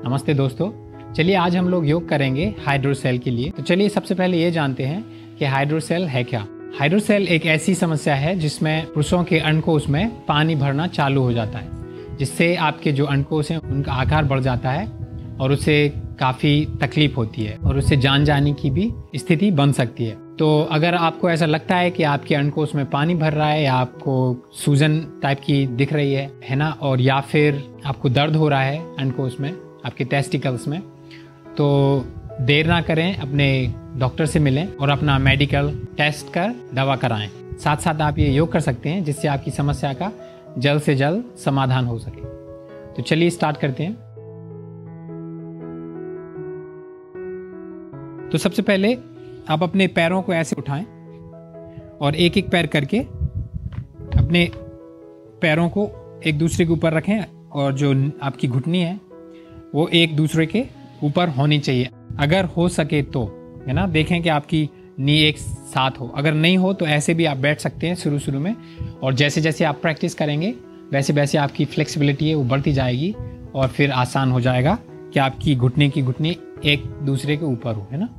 नमस्ते दोस्तों। चलिए आज हम लोग योग करेंगे हाइड्रोसेल के लिए। तो चलिए सबसे पहले ये जानते हैं कि हाइड्रोसेल है क्या। हाइड्रोसेल एक ऐसी समस्या है जिसमें पुरुषों के अंडकोश में पानी भरना चालू हो जाता है, जिससे आपके जो अंडकोश हैं उनका आकार बढ़ जाता है और उससे काफ़ी तकलीफ होती है और उससे जान जाने की भी स्थिति बन सकती है। तो अगर आपको ऐसा लगता है कि आपके अंडकोश में पानी भर रहा है या आपको सूजन टाइप की दिख रही है ना, और या फिर आपको दर्द हो रहा है अंडकोश में, आपके टेस्टिकल्स में, तो देर ना करें, अपने डॉक्टर से मिलें और अपना मेडिकल टेस्ट कर दवा कराएं। साथ साथ आप ये योग कर सकते हैं जिससे आपकी समस्या का जल्द से जल्द समाधान हो सके। तो चलिए स्टार्ट करते हैं। तो सबसे पहले आप अपने पैरों को ऐसे उठाएं और एक एक पैर करके अपने पैरों को एक दूसरे के ऊपर रखें और जो आपकी घुटनी है वो एक दूसरे के ऊपर होनी चाहिए। अगर हो सके तो, है ना, देखें कि आपकी नी एक साथ हो। अगर नहीं हो तो ऐसे भी आप बैठ सकते हैं शुरू में, और जैसे जैसे आप प्रैक्टिस करेंगे वैसे वैसे आपकी फ्लेक्सिबिलिटी है वो बढ़ती जाएगी और फिर आसान हो जाएगा कि आपकी घुटनी एक दूसरे के ऊपर हो, है ना।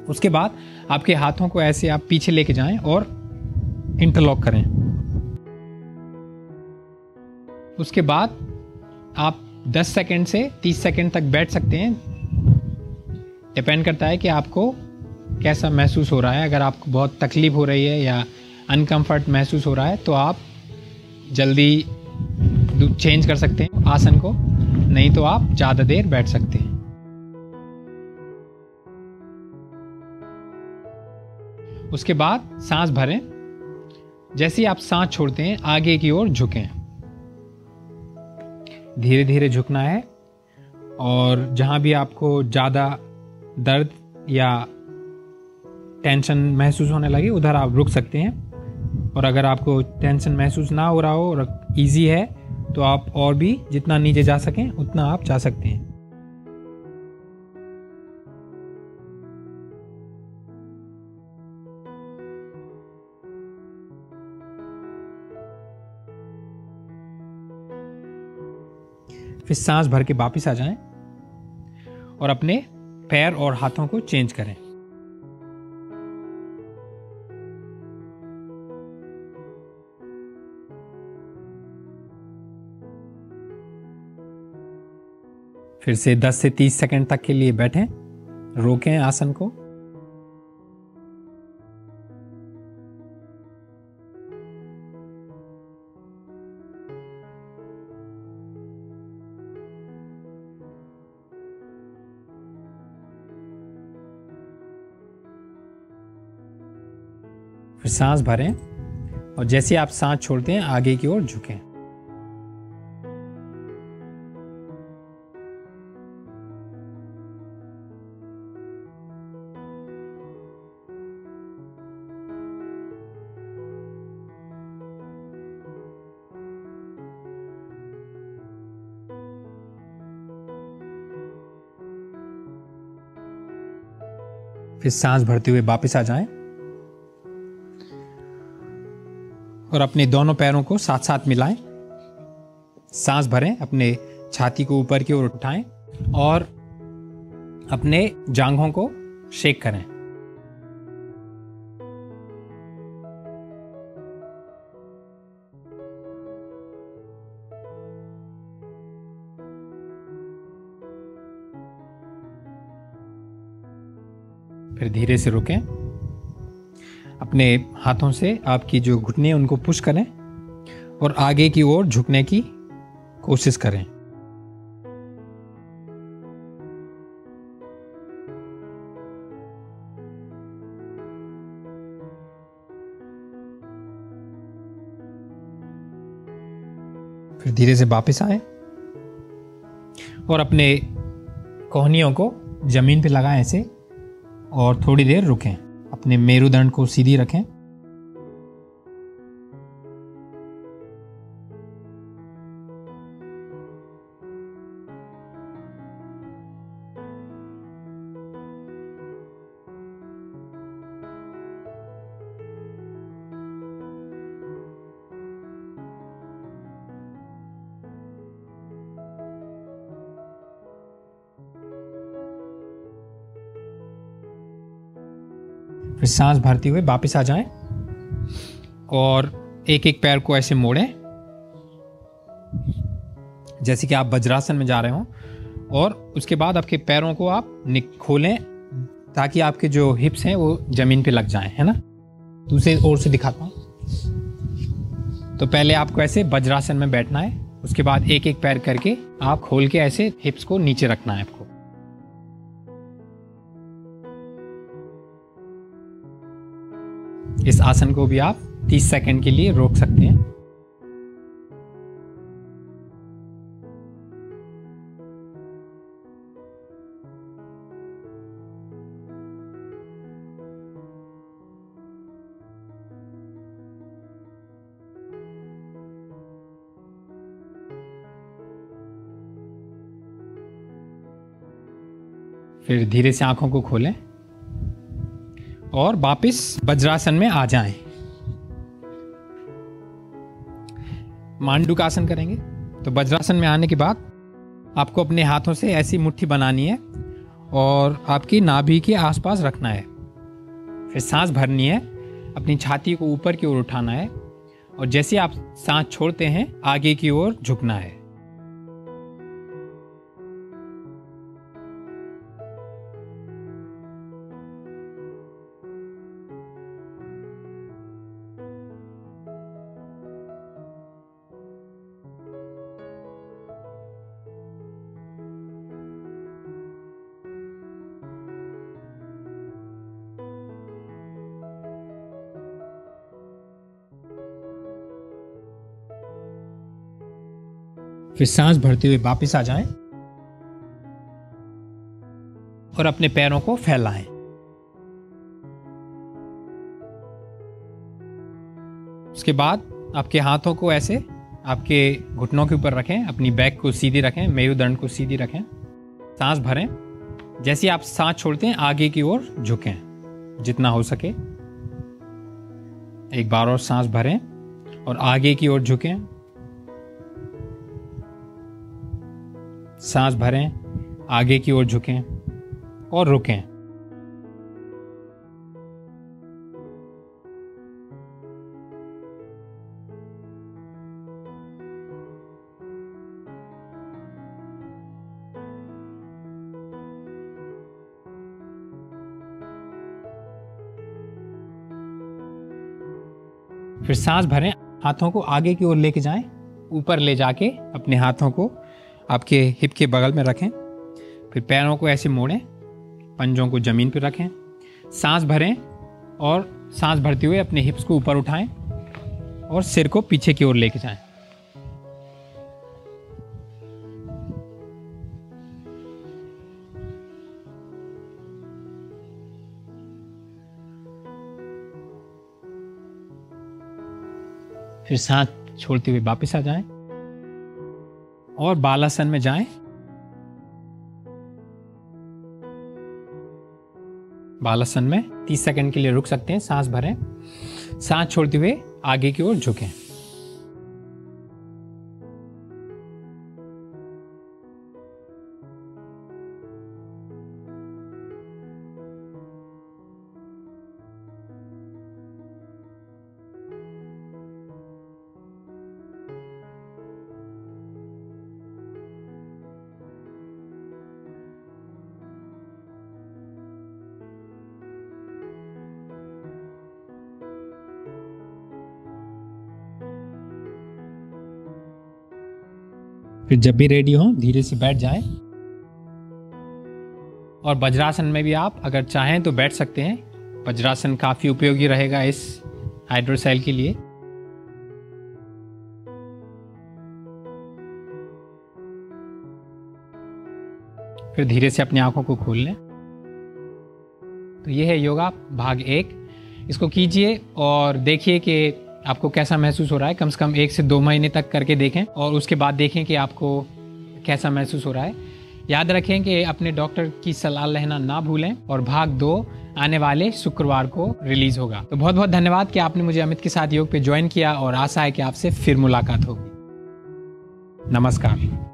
उसके बाद आपके हाथों को ऐसे आप पीछे लेके जाएं और इंटरलॉक करें। उसके बाद आप 10 सेकंड से 30 सेकंड तक बैठ सकते हैं। डिपेंड करता है कि आपको कैसा महसूस हो रहा है। अगर आपको बहुत तकलीफ हो रही है या अनकंफर्ट महसूस हो रहा है तो आप जल्दी चेंज कर सकते हैं आसन को, नहीं तो आप ज़्यादा देर बैठ सकते हैं। उसके बाद सांस भरें। जैसे ही आप सांस छोड़ते हैं आगे की ओर झुकें। धीरे धीरे झुकना है और जहां भी आपको ज़्यादा दर्द या टेंशन महसूस होने लगे उधर आप रुक सकते हैं। और अगर आपको टेंशन महसूस ना हो रहा हो और इजी है तो आप और भी जितना नीचे जा सकें उतना आप जा सकते हैं। फिर सांस भर के वापस आ जाएं और अपने पैर और हाथों को चेंज करें। फिर से 10 से 30 सेकंड तक के लिए बैठें, रोकें आसन को। फिर सांस भरें और जैसे आप सांस छोड़ते हैं आगे की ओर झुकें। फिर सांस भरते हुए वापस आ जाएं और अपने दोनों पैरों को साथ साथ मिलाएं। सांस भरें, अपने छाती को ऊपर की ओर उठाएं और अपने जांघों को शेक करें। फिर धीरे से रुकें। अपने हाथों से आपकी जो घुटने हैं उनको पुश करें और आगे की ओर झुकने की कोशिश करें। फिर धीरे से वापस आए और अपने कोहनियों को जमीन पे लगाएं ऐसे और थोड़ी देर रुकें। अपने मेरुदंड को सीधी रखें। फिर सांस भरते हुए वापस आ जाएं और एक एक पैर को ऐसे मोड़ें जैसे कि आप वज्रासन में जा रहे हो, और उसके बाद आपके पैरों को आप खोलें ताकि आपके जो हिप्स हैं वो जमीन पे लग जाएं, है ना। दूसरी ओर से दिखाता हूँ। तो पहले आपको ऐसे वज्रासन में बैठना है, उसके बाद एक एक पैर करके आप खोल के ऐसे हिप्स को नीचे रखना है आपको। इस आसन को भी आप 30 सेकंड के लिए रोक सकते हैं। फिर धीरे से आंखों को खोलें और वापस वज्रासन में आ जाएं। मांडूकासन करेंगे। तो वज्रासन में आने के बाद आपको अपने हाथों से ऐसी मुट्ठी बनानी है और आपकी नाभि के आसपास रखना है। फिर सांस भरनी है, अपनी छाती को ऊपर की ओर उठाना है और जैसे आप सांस छोड़ते हैं आगे की ओर झुकना है। फिर सांस भरते हुए वापस आ जाएं और अपने पैरों को फैलाएं। उसके बाद आपके हाथों को ऐसे आपके घुटनों के ऊपर रखें, अपनी बैक को सीधी रखें, मेरुदंड को सीधी रखें। सांस भरें, जैसे आप सांस छोड़ते हैं आगे की ओर झुकें जितना हो सके। एक बार और सांस भरें और आगे की ओर झुकें। सांस भरें, आगे की ओर झुकें और रुकें। फिर सांस भरें, हाथों को आगे की ओर लेके जाएं, ऊपर ले जाके अपने हाथों को आपके हिप के बगल में रखें। फिर पैरों को ऐसे मोड़ें, पंजों को ज़मीन पर रखें। सांस भरें और सांस भरते हुए अपने हिप्स को ऊपर उठाएं और सिर को पीछे की ओर लेके जाएं। फिर सांस छोड़ते हुए वापस आ जाएं और बालासन में जाएं। बालासन में 30 सेकंड के लिए रुक सकते हैं। सांस भरें, सांस छोड़ते हुए आगे की ओर झुकें। फिर जब भी रेडी हो धीरे से बैठ जाएं। और वज्रासन में भी आप अगर चाहें तो बैठ सकते हैं। वज्रासन काफ़ी उपयोगी रहेगा इस हाइड्रोसेल के लिए। फिर धीरे से अपनी आंखों को खोल लें। तो ये है योगा भाग 1। इसको कीजिए और देखिए कि आपको कैसा महसूस हो रहा है। कम से कम 1 से 2 महीने तक करके देखें और उसके बाद देखें कि आपको कैसा महसूस हो रहा है। याद रखें कि अपने डॉक्टर की सलाह लेना ना भूलें। और भाग 2 आने वाले शुक्रवार को रिलीज होगा। तो बहुत बहुत धन्यवाद कि आपने मुझे अमित के साथ योग पे ज्वाइन किया और आशा है कि आपसे फिर मुलाकात होगी। नमस्कार।